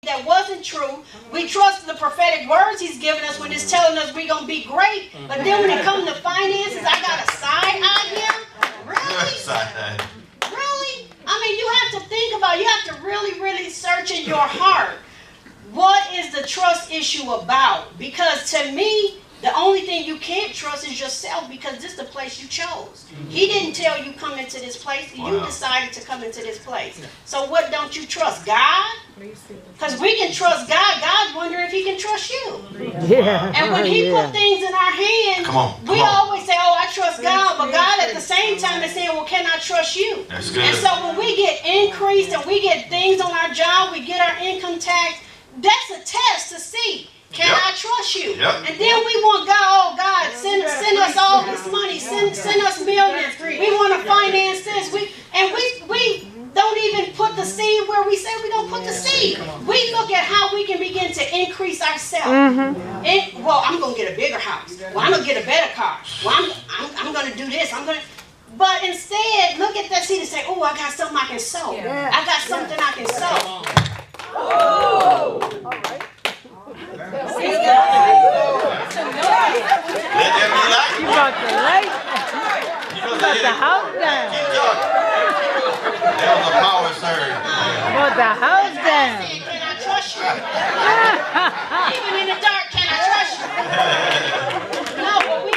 that wasn't true. We trust the prophetic words he's given us when it's telling us we're going to be great. But then when it comes to finances, I got a side eye here? Really? Really? I mean, you have to think about it. You have to really, really search in your heart. What is the trust issue about? Because to me, the only thing you can't trust is yourself, because this is the place you chose. He didn't tell you come into this place. You decided to come into this place. So what don't you trust? God? Because we can trust God. God's wondering if he can trust you. Yeah. And when he put things in our hands, we always say, oh, I trust God. But God at the same time is saying, well, can I trust you? That's good. And so when we get increased and we get things on our job, we get our income tax, that's a test to see. Can I trust you? And then we want God, oh God, send us all this money, send us millions. We want to finance this. We don't even put the seed where we say we're going to put the seed. We look at how we can begin to increase ourselves. Well, I'm going to get a bigger house. Well, I'm going to get a better car. Well, I'm going to do this. But instead, look at that seed and say, oh, I got something I can sow. I got something I can sow. Oh! All right. Let them be like you brought the light. You brought the house down. Keep talking. That was a power surge. Brought the house down. Can I trust you? Even in the dark, can I trust you? No, but we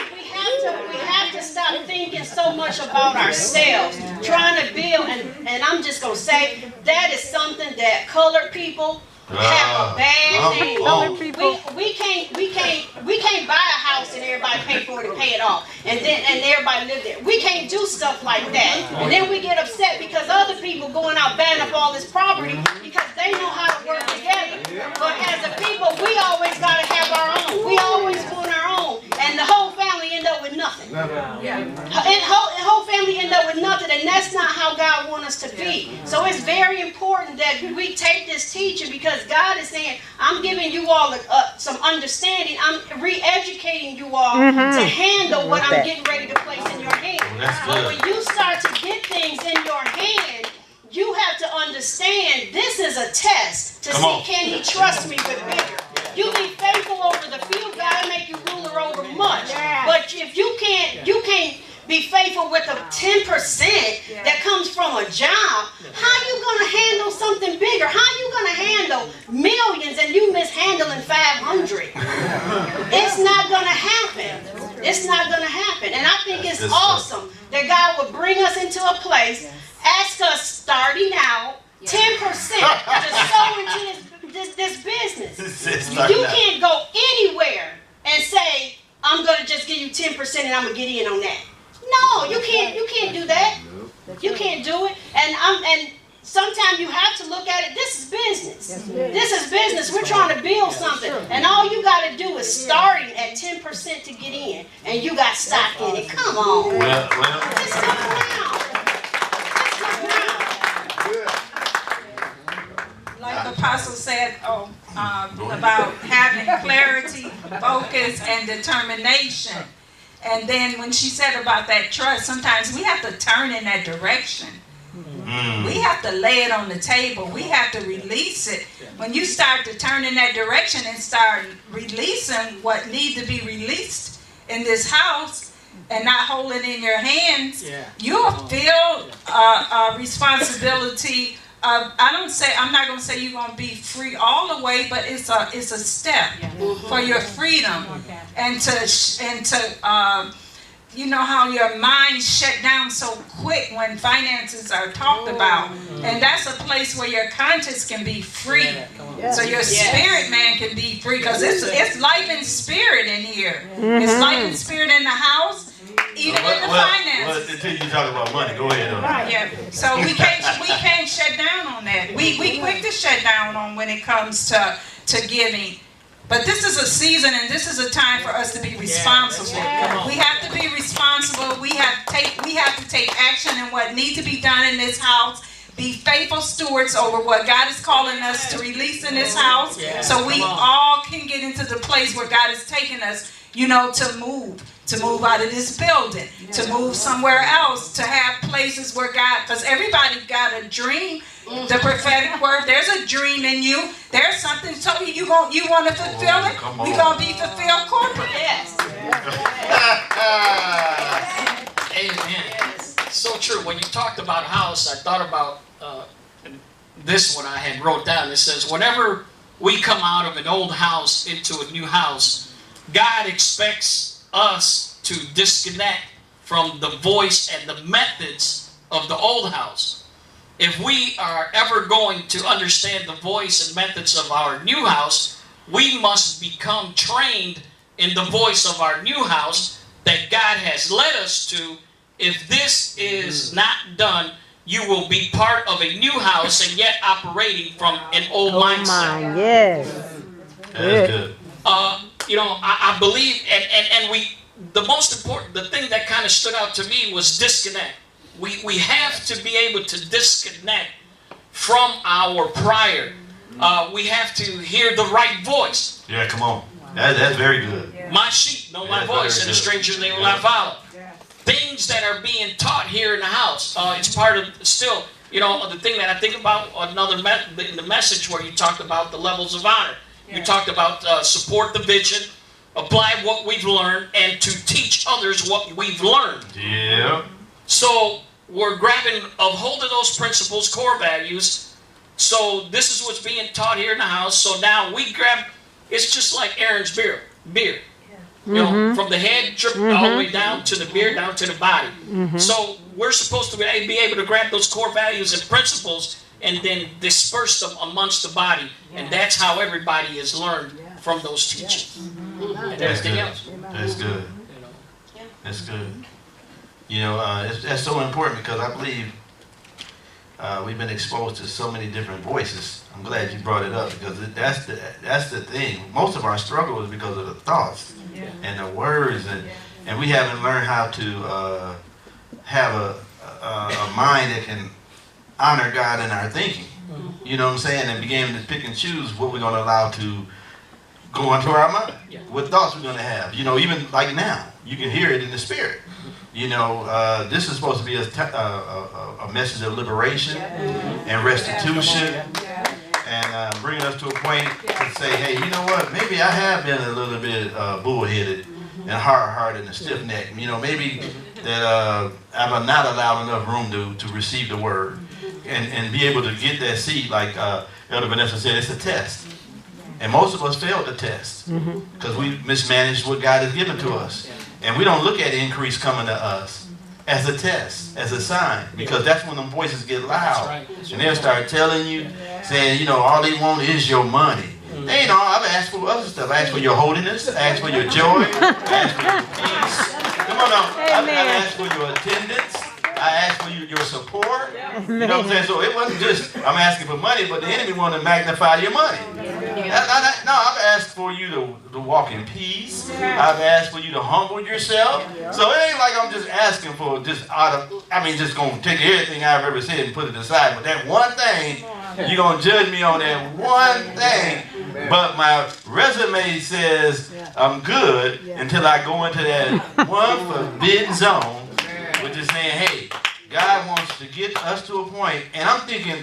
have to stop thinking so much about ourselves, trying to build. And I'm just gonna say that is something that colored people have a bad thing. We can't buy a house and everybody pay for it and pay it off, and everybody live there. We can't do stuff like that. And then we get upset because other people going out buying up all this property because they know how to work together. But as a people, we always gotta have our own. We always want our own, and the whole family end up with nothing. And the whole family end up with nothing, and that's not how God wants us to be. So it's very important that we take this teaching, because God is saying, I'm giving you all some understanding. I'm re-educating you all to handle what I'm getting ready to place in your hand. But when you start to get things in your hand, you have to understand this is a test to see, can he trust me with bigger? You be faithful over the few, God will make you ruler over much. But if you can't be faithful with the 10% that comes from a job, how you going to handle something bigger? How you going to handle millions and you mishandling 500? It's not going to happen. It's not going to happen. And I think it's awesome that God would bring us into a place, ask us starting out 10% to sow into this business. You can't go anywhere and say, I'm going to just give you 10% and I'm going to get in on that. No, you can't do that. You can't do it. And sometimes you have to look at it. This is business. This is business. We're trying to build something. And all you got to do is starting at 10% to get in. And you got stock in it. Come on. Let's come around. Like the apostle said about having clarity, focus, and determination. And then when she said about that trust, sometimes we have to turn in that direction. We have to lay it on the table. We have to release it. When you start to turn in that direction and start releasing what needs to be released in this house and not holding it in your hands, you'll feel a responsibility. I'm not going to say you're going to be free all the way, but it's a step for your freedom, and to you know how your mind shut down so quick when finances are talked about, and that's a place where your conscience can be free, so your spirit man can be free, because it's life and spirit in here. It's life and spirit in the house. Even in the finances. Until you talk about money, go ahead. So we can't shut down on that. We quick to shut down on when it comes to giving. But this is a season, and this is a time for us to be responsible. We have to be responsible. We have to take action in what needs to be done in this house. Be faithful stewards over what God is calling us to release in this house, so we all can get into the place where God is taking us. you know, to move out of this building, to move somewhere else, to have places where God, because everybody got a dream. The prophetic word, there's a dream in you. There's something so you want to fulfill it. We're going to be fulfilled corporately. Yes. Amen. So true. When you talked about house, I thought about this one I had wrote down. It says, whenever we come out of an old house into a new house, God expects us to disconnect from the voice and the methods of the old house. If we are ever going to understand the voice and methods of our new house, we must become trained in the voice of our new house that God has led us to. If this is not done, you will be part of a new house and yet operating from an old mindset. Yes. That's good. You know, I believe, and the most important, the thing that kind of stood out to me was disconnect. We have to be able to disconnect from our prior. We have to hear the right voice. Yeah, come on. That's very good. My sheep know my voice, and a stranger they will not follow. Things that are being taught here in the house. It's part of still, you know, the thing that I think about in the message where you talked about the levels of honor. You talked about support the vision, apply what we've learned, and to teach others what we've learned. Yeah. So we're grabbing a hold of those principles, core values. So this is what's being taught here in the house. So now we grab, it's just like Aaron's beer. You know, from the head all the way down to the beard, down to the body. So we're supposed to be able to grab those core values and principles and then disperse them amongst the body. And that's how everybody has learned from those teachings. And everything else. That's good. That's good. You know, that's so important because I believe we've been exposed to so many different voices. I'm glad you brought it up because that's the thing. Most of our struggle is because of the thoughts and the words, and we haven't learned how to have a mind that can honor God in our thinking. You know what I'm saying? And begin to pick and choose what we're going to allow to go into our mind. What thoughts we're going to have. You know, even like now, you can hear it in the spirit. You know, this is supposed to be a message of liberation and restitution, and bringing us to a point to say, hey, you know what? Maybe I have been a little bit bullheaded and hard-hearted and stiff-necked. You know, maybe that I've not allowed enough room to receive the word and be able to get that seed. Like Elder Vanessa said, it's a test. And most of us failed the test because we mismanaged what God has given to us. And we don't look at increase coming to us as a test, as a sign, because that's when them voices get loud. And they'll start telling you, saying, you know, all they want is your money. They ain't all. I've asked for other stuff. I asked for your holiness. I asked for your joy. I asked for your peace. Come on now. I've asked for your attendance. I asked for your support. You know what I'm saying? So it wasn't just, I'm asking for money, but the enemy wanted to magnify your money. No, I've asked for you to walk in peace. I've asked for you to humble yourself. So it ain't like I'm just asking for just just going to take everything I've ever said and put it aside. But that one thing, you're going to judge me on that one thing. But my resume says I'm good until I go into that one forbidden zone, which is saying, hey, God wants to get us to a point, and I'm thinking,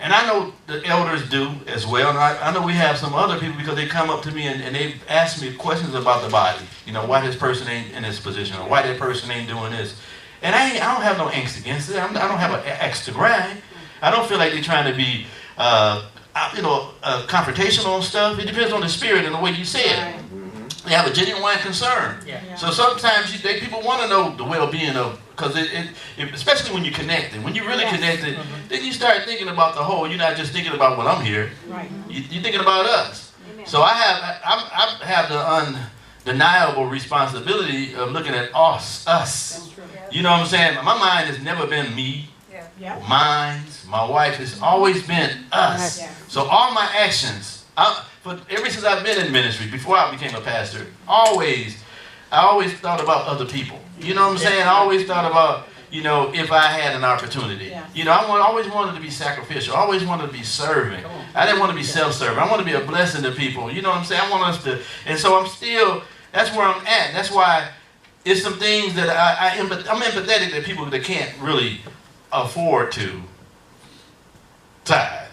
and I know the elders do as well, and I know we have some other people because they come up to me and they ask me questions about the body. You know, why this person ain't in this position, or why that person ain't doing this. And I don't have no angst against it. I don't have an axe to grind. I don't feel like they're trying to be, confrontational on stuff. It depends on the spirit and the way you say it. They have a genuine concern. So sometimes people want to know the well-being of, because especially when you're connected. When you're really connected, then you start thinking about the whole. You're not just thinking about, well, I'm here. You're thinking about us. So I have the undeniable responsibility of looking at us. You know what I'm saying? My mind has never been me. Mine, my wife, has always been us. So all my actions, ever since I've been in ministry, before I became a pastor, I always thought about other people. You know what I'm saying? I always thought about, you know, if I had an opportunity. You know, I always wanted to be sacrificial. I always wanted to be serving. I I didn't want to be self-serving. I want to be a blessing to people. You know what I'm saying? I want us to, and so that's where I'm at. That's why it's some things that I'm empathetic to people that can't really afford to tithe.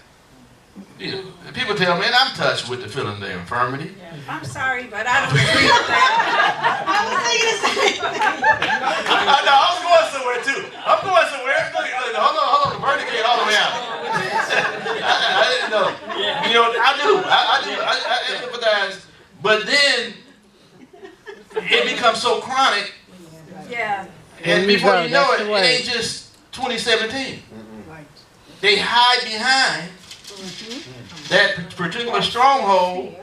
You know, people tell me, and I'm touched with the feeling of their infirmity. I'm sorry, but I don't agree with that. I was thinking the same thing. No, I'm going somewhere too. I'm going somewhere. Hold on, the verdict ain't all the way out. I didn't know. You know, I empathize, but then it becomes so chronic. Yeah. And before you know it, it ain't just 2017. They hide behind that particular stronghold,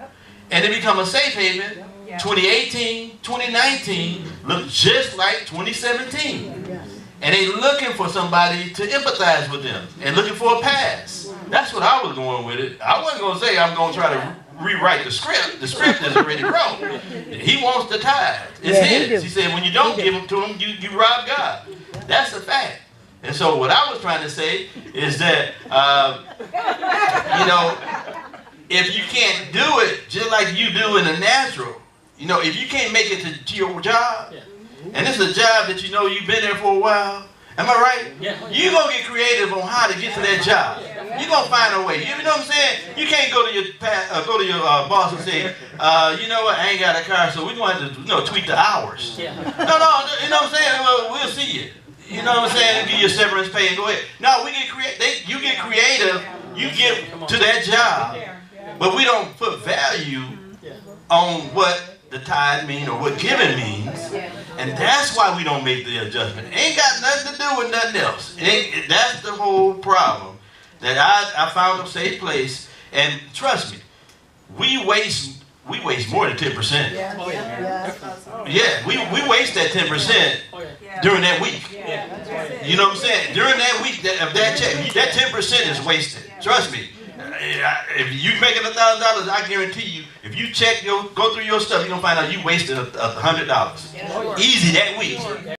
and it become a safe haven. 2018, 2019 look just like 2017. And they looking for somebody to empathize with them and looking for a pass. That's what I was going with it. I wasn't going to say I'm going to try to rewrite the script. The script is already wrote. He wants the tithe. It's his. He said when you don't give them to him, you rob God. That's a fact. And so what I was trying to say is that, you know, if you can't do it just like you do in the natural, you know, if you can't make it to your job, and it's a job that you know you've been there for a while, am I right? You're going to get creative on how to get to that job. You're going to find a way. You know what I'm saying? You can't go to your boss and say, you know what, I ain't got a car, so we're going to have to tweak the hours. No, you know what I'm saying? Well, we'll see you. You know what I'm saying? Give you a severance pay and go ahead. No, we get creative. You get creative. You get to that job. But we don't put value on what the tithe means or what giving means. And that's why we don't make the adjustment. It ain't got nothing to do with nothing else. That's the whole problem. That I found a safe place. And trust me, we waste more than 10%. Yeah, we waste that 10% during that week. You know what I'm saying? During that week of that check, that 10% is wasted. Trust me. If you making $1,000, I guarantee you, if you go through your stuff, you're gonna find out you wasted $100. Easy that week.